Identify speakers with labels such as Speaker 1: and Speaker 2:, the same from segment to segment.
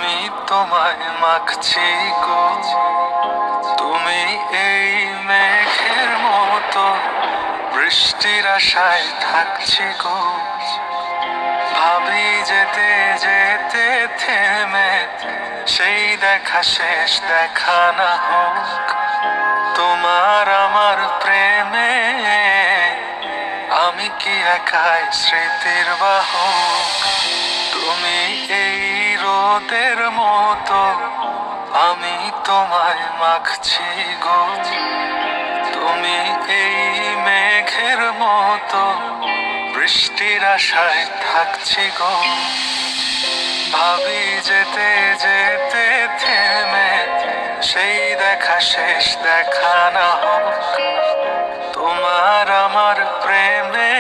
Speaker 1: আমি তোমায় মাখছি গো, তুমি এই মেঘের মতো, বৃষ্টির আশায় থাকছি গো। ভাবি যেতে যেতে থেমে সেই দেখা শেষ দেখা না হোক, তোমার আমার প্রেমে আমি কি একাই স্মৃতির বাহক। তুমি এই রোদের মতো, আমি তোমায় মাখছি গো, তুমি এই মেঘের মতো, বৃষ্টির আশায় থাকছি গো। ভাবি যেতে যেতে থেমে সেই দেখা শেষ দেখা না হোক, তোমার আমার প্রেমে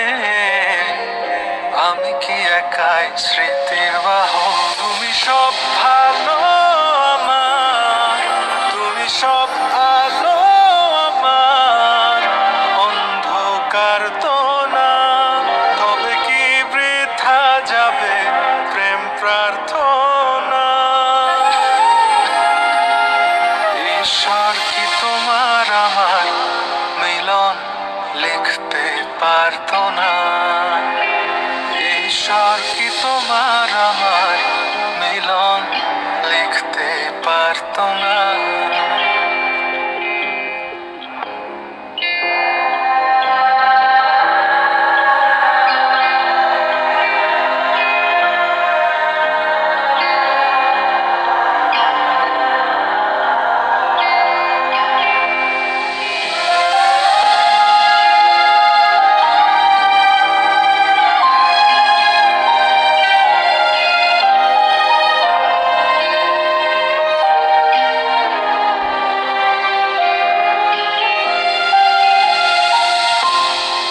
Speaker 1: আমি কি একাই স্মৃতির বাহক। তুমি সব ভালো আমার, তুমি সব ভালো আমার, অন্ধকার তো না, তবে কি বৃথা যাবে প্রেম প্রার্থনা। ঈশ্বর কি তোমার আমার মিলন লিখতে পারত না, ঈশ্বর কি তোমার আমার মিলন লিখতে পারত না।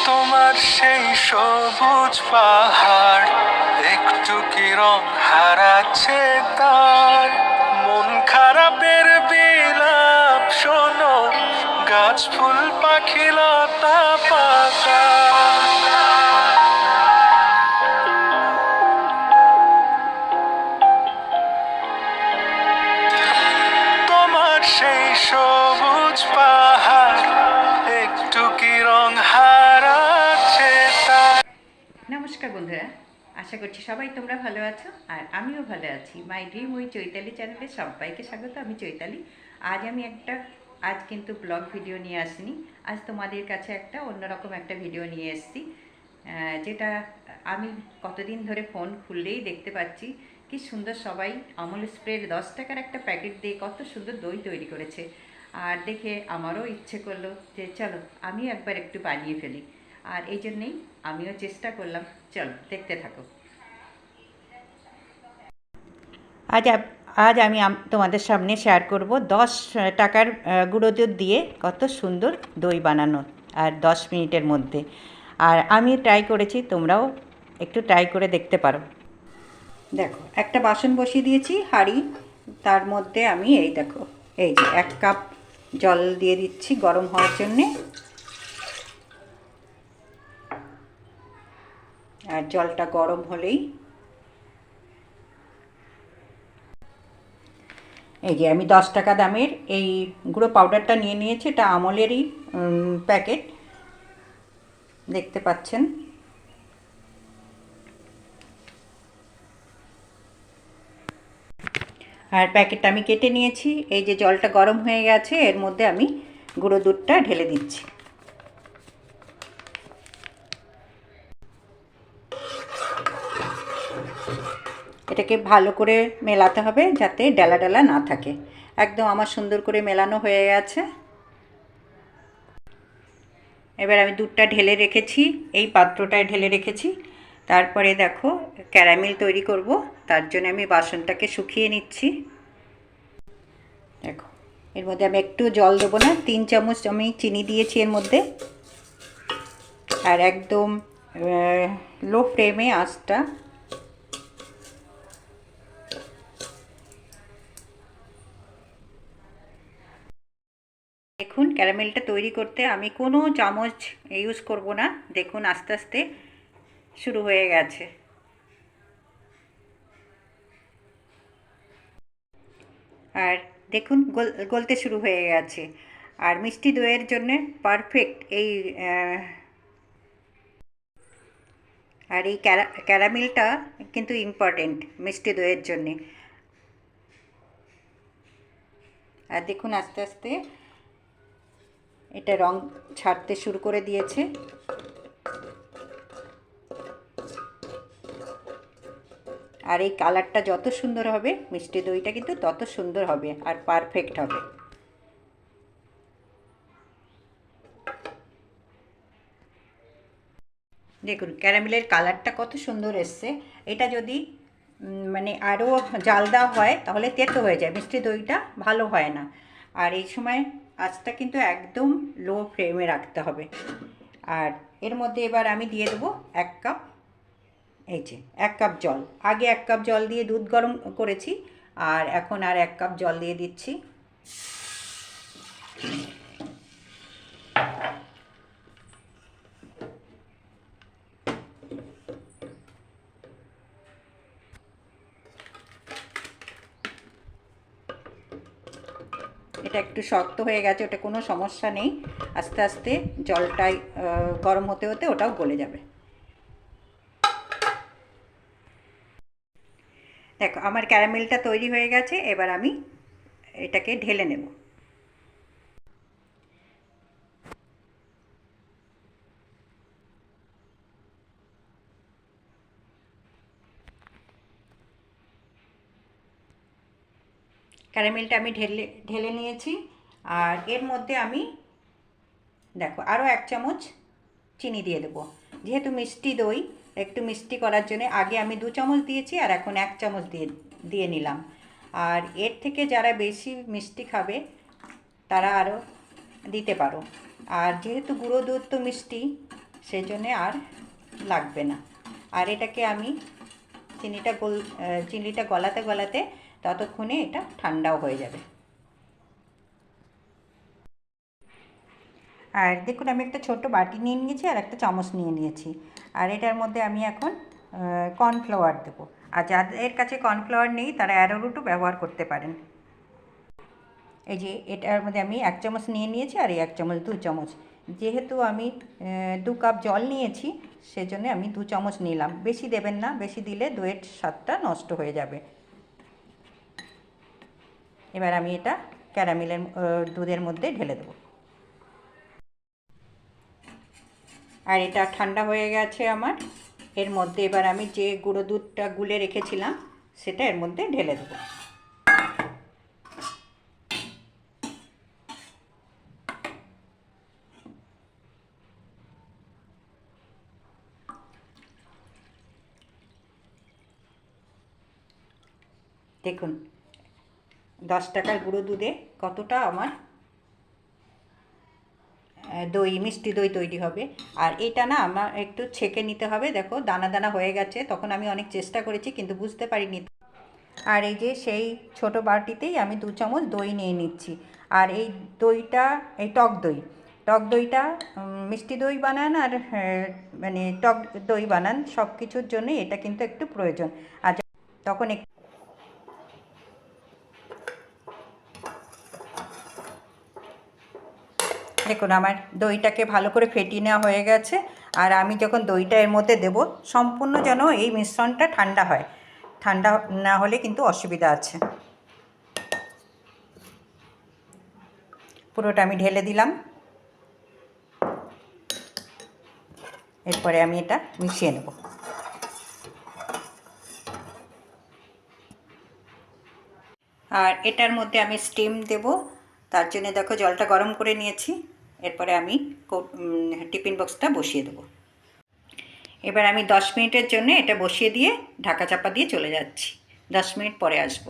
Speaker 1: তোমার সেই সবুজ পাহাড় একটু কি রং হারাচ্ছে তার, মন খারাপের বিলাপ শোনো, গাছ ফুল পাখি লতা পাতা। তোমার সেই সবুজ পাহাড় একটু কি রং হারাচ্ছে তার।
Speaker 2: নমস্কার বন্ধুরা, আশা করছি সবাই তোমরা ভালো আছো আর আমিও ভালো আছি। মাই ড্রিম উই চৈতালি চ্যানেলে সবাইকে স্বাগত। আমি চৈতালি। আজ কিন্তু ব্লগ ভিডিও নিয়ে আসিনি, আজ তোমাদের কাছে একটা অন্যরকম একটা ভিডিও নিয়ে এসেছি, যেটা আমি কতদিন ধরে ফোন খুললেই দেখতে পাচ্ছি কি সুন্দর সবাই আমুল স্প্রের 10 টাকার একটা প্যাকেট দিয়ে কত সুন্দর দই তৈরি করেছে। আর দেখে আমারও ইচ্ছে করলো যে চলো আমি একবার একটু বানিয়ে ফেলি, আর এই জন্যেই আমিও চেষ্টা করলাম। চলো দেখতে থাকো। আজ আজ আমি তোমাদের সামনে শেয়ার করব 10 টাকার গুঁড়ো দুধ দিয়ে কত সুন্দর দই বানানো, আর 10 মিনিটের মধ্যে। আর আমি ট্রাই করেছি, তোমরাও একটু ট্রাই করে দেখতে পারো। দেখো, একটা বাসন বসিয়ে দিয়েছি হাঁড়ি, তার মধ্যে আমি এই দেখো এই যে 1 কাপ জল দিয়ে দিচ্ছি গরম হওয়ার জন্যে। আর জলটা গরম হলেই এই যে আমি 10 টাকা দামের এই গুঁড়ো পাউডারটা নিয়ে নিয়েছি, এটা আমলেরই প্যাকেট, দেখতে পাচ্ছেন। আর প্যাকেটটা আমি কেটে নিয়েছি। এই যে জলটা গরম হয়ে গেছে, এর মধ্যে আমি গুঁড়ো দুধটা ঢেলে দিচ্ছি। এটাকে ভালো করে মেলাতে হবে যাতে ডালা ডালা না থাকে। একদম আমার সুন্দর করে মেলানো হয়ে গেছে। এবার আমি দুধটা ঢেলে রেখেছি, এই পাত্রটায় ঢেলে রেখেছি। তারপরে দেখো ক্যারামেল তৈরি করব, তার জন্য আমি বাসনটাকে শুকিয়ে নিচ্ছি। দেখো, এর মধ্যে আমি একটু জল দেবো না, 3 চামচ আমি চিনি দিয়েছি এর মধ্যে। আর একদম লো ফ্লেমে আঁচটা। দেখুন, ক্যারামেলটা তৈরি করতে আমি কোনো চামচ ইউজ করব না। দেখুন আস্তে আস্তে শুরু হয়ে গেছে। আর দেখুন গলতে শুরু হয়ে গেছে। আর মিষ্টি দইয়ের জন্যে পারফেক্ট এই আর এই ক্যারামেলটা কিন্তু ইম্পর্টেন্ট মিষ্টি দইয়ের জন্যে। আর দেখুন আস্তে আস্তে এটা রং ছাড়তে শুরু করে দিয়েছে। আর এই কালারটা যত সুন্দর হবে মিষ্টি দইটা কিন্তু তত সুন্দর হবে আর পারফেক্ট হবে। দেখুন ক্যারামেলের কালারটা কত সুন্দর এসছে। এটা যদি মানে আরও জাল দেওয়া হয় তাহলে তেতো হয়ে যায়, মিষ্টি দইটা ভালো হয় না। আর এই সময় আঁচটা কিন্তু একদম লো ফ্লেমে রাখতে হবে। আর এর মধ্যে এবার আমি দিয়ে দেবো 1 কাপ, এই যে 1 কাপ জল। আগে 1 কাপ জল দিয়ে দুধ গরম করেছি, আর এখন আর 1 কাপ জল দিয়ে দিচ্ছি। এটা একটু শক্ত হয়ে গেছে, ওটা কোনো সমস্যা নেই। আস্তে আস্তে জলটাই গরম হতে হতে ওটাও গলে যাবে। দেখো আমার ক্যারামেলটা তৈরি হয়ে গেছে। এবার আমি এটাকে ঢেলে নেব। ক্যারামেলটা আমি ঢেলে নিয়েছি। আর এর মধ্যে আমি দেখো আরও 1 চামচ চিনি দিয়ে দেবো। যেহেতু মিষ্টি দই, একটু মিষ্টি করার জন্য আগে আমি 2 চামচ দিয়েছি, আর এখন 1 চামচ দিয়ে নিলাম। আর এর থেকে যারা বেশি মিষ্টি খাবে তারা আরও দিতে পারো। আর যেহেতু গুঁড়ো দুধ তো মিষ্টি, সেই জন্যে আর লাগবে না। আর এটাকে আমি চিনিটা গলাতে গলাতে ততক্ষণে এটা ঠান্ডাও হয়ে যাবে। আর দেখুন আমি একটা ছোট বাটি নিয়ে নিয়েছি আর একটা চামচ নিয়ে নিয়েছি। আর এটার মধ্যে আমি এখন কর্নফ্লাওয়ার দেবো। আর যাদের কাছে কর্নফ্লাওয়ার নেই তারা অ্যারোরুটও ব্যবহার করতে পারেন। এই যে এটার মধ্যে আমি 1 চামচ নিয়ে নিয়েছি, আর এই 1 চামচ 2 চামচ। যেহেতু আমি 2 কাপ জল নিয়েছি সেজন্য আমি 2 চামচ নিলাম। বেশি দেবেন না, বেশি দিলে দইয়ের স্বাদটা নষ্ট হয়ে যাবে। এবার আমি এটা ক্যারামেলের দুধের মধ্যে ঢেলে দেবো। আর এটা ঠান্ডা হয়ে গেছে আমার। এর মধ্যে এবার আমি যে গুঁড়ো দুধটা গুলে রেখেছিলাম সেটা এর মধ্যে ঢেলে দেবো। দেখুন 10 টাকার গুঁড়ো দুধে কতটা আমার মিষ্টি দই তৈরি হবে। আর এটা না আমার একটু ছেঁকে নিতে হবে। দেখো দানা দানা হয়ে গেছে, তখন আমি অনেক চেষ্টা করেছি কিন্তু বুঝতে পারিনি। আর এই যে সেই ছোট বাটিতেই আমি 2 চামচ দই নিয়ে নিচ্ছি। আর এই দইটা এই টক দইটা মিষ্টি দই বানান আর মানে টক দই বানান, সব কিছুর জন্যই এটা কিন্তু একটু প্রয়োজন। আর তখন দেখুন আমার দইটাকে ভালো করে ফেটিয়ে নেওয়া হয়ে গেছে। আর আমি যখন দইটা এর মধ্যে দেব, সম্পূর্ণ যেন এই মিশ্রণটা ঠান্ডা হয়। ঠান্ডা না হলে কিন্তু অসুবিধা আছে। পুরোটা আমি ঢেলে দিলাম। এরপরে আমি এটা মিশিয়ে নেব। আর এটার মধ্যে আমি স্টিম দেব, তার জন্য দেখো জলটা গরম করে নিয়েছি। এরপরে আমি টিফিন বক্সটা বসিয়ে দেবো। এবার আমি 10 মিনিটের জন্য এটা বসিয়ে দিয়ে ঢাকা চাপা দিয়ে চলে যাচ্ছি। 10 মিনিট পরে আসব।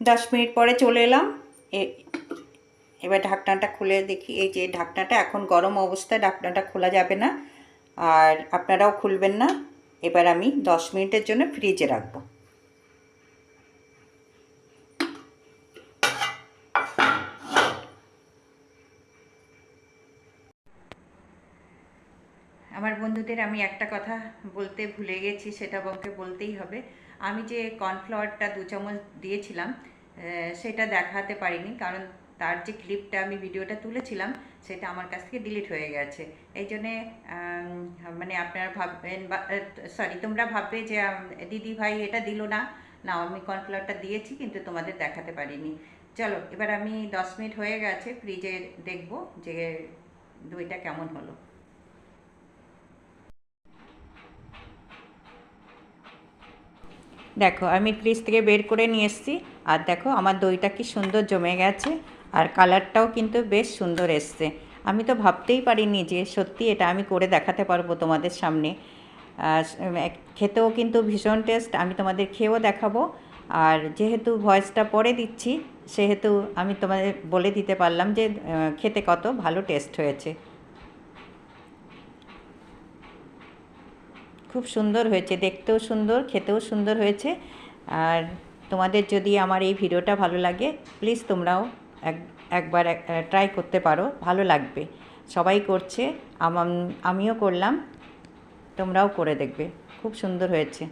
Speaker 2: 10 মিনিট পরে চলে এলাম। এবার ঢাকনাটা খুলে দেখি। এই যে ঢাকনাটা এখন গরম অবস্থায়, ঢাকনাটা খোলা যাবে না, আর আপনারাও খুলবেন না। এবার আমি 10 মিনিটের জন্য ফ্রিজে রাখবো। আমার বন্ধুদের আমি একটা কথা বলতে ভুলে গেছি, সেটা ওকে বলতেই হবে। আমি যে কর্নফ্লাওয়ারটা 2 চামচ দিয়েছিলাম সেটা দেখাতে পারিনি, কারণ তার যে ক্লিপটা আমি ভিডিওটা তুলেছিলাম সেটা আমার কাছ থেকে ডিলিট হয়ে গেছে। এই জন্যে মানে আপনারা ভাববেন বা সরি তোমরা ভাববে যে দিদি ভাই এটা দিল না। না, আমি কর্নফ্লাওয়ারটা দিয়েছি কিন্তু তোমাদের দেখাতে পারিনি। চলো এবার আমি 10 মিনিট হয়ে গেছে ফ্রিজে দেখব যে দইটা কেমন হলো। দেখো আমি ফ্রিজ থেকে বের করে নিয়ে এসেছি, আর দেখো আমার দইটা কি সুন্দর জমে গেছে, আর কালারটাও কিন্তু বেশ সুন্দর এসছে। আমি তো ভাবতেই পারিনি যে সত্যি এটা আমি করে দেখাতে পারবো তোমাদের সামনে। খেতেও কিন্তু ভীষণ টেস্ট, আমি তোমাদের খেয়েও দেখাবো। আর যেহেতু ভয়েসটা পরে দিচ্ছি সেহেতু আমি তোমাদের বলে দিতে পারলাম যে খেতে কত ভালো টেস্ট হয়েছে। খুব সুন্দর হয়েছে, দেখতেও সুন্দর, খেতেও সুন্দর হয়েছে। আর তোমাদের যদি আমার এই ভিডিওটা ভালো লাগে প্লিজ তোমরাও একবার ট্রাই করতে পারো, ভালো লাগবে। সবাই করছে, আমিও করলাম, তোমরাও করে দেখবে, খুব সুন্দর হয়েছে।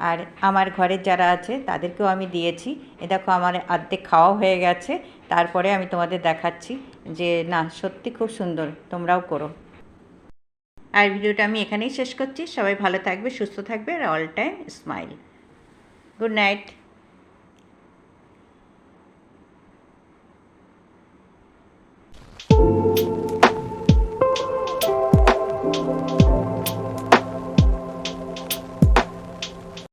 Speaker 2: আর আমার ঘরের যারা আছে তাদেরকেও আমি দিয়েছি। এ দেখো আমার অর্ধেক খাওয়া হয়ে গেছে, তারপরে আমি তোমাদের দেখাচ্ছি যে না সত্যি খুব সুন্দর, তোমরাও করো। আর ভিডিওটা আমি এখানেই শেষ করছি। সবাই ভালো থাকবে, সুস্থ থাকবে, আর all time smile. Good night.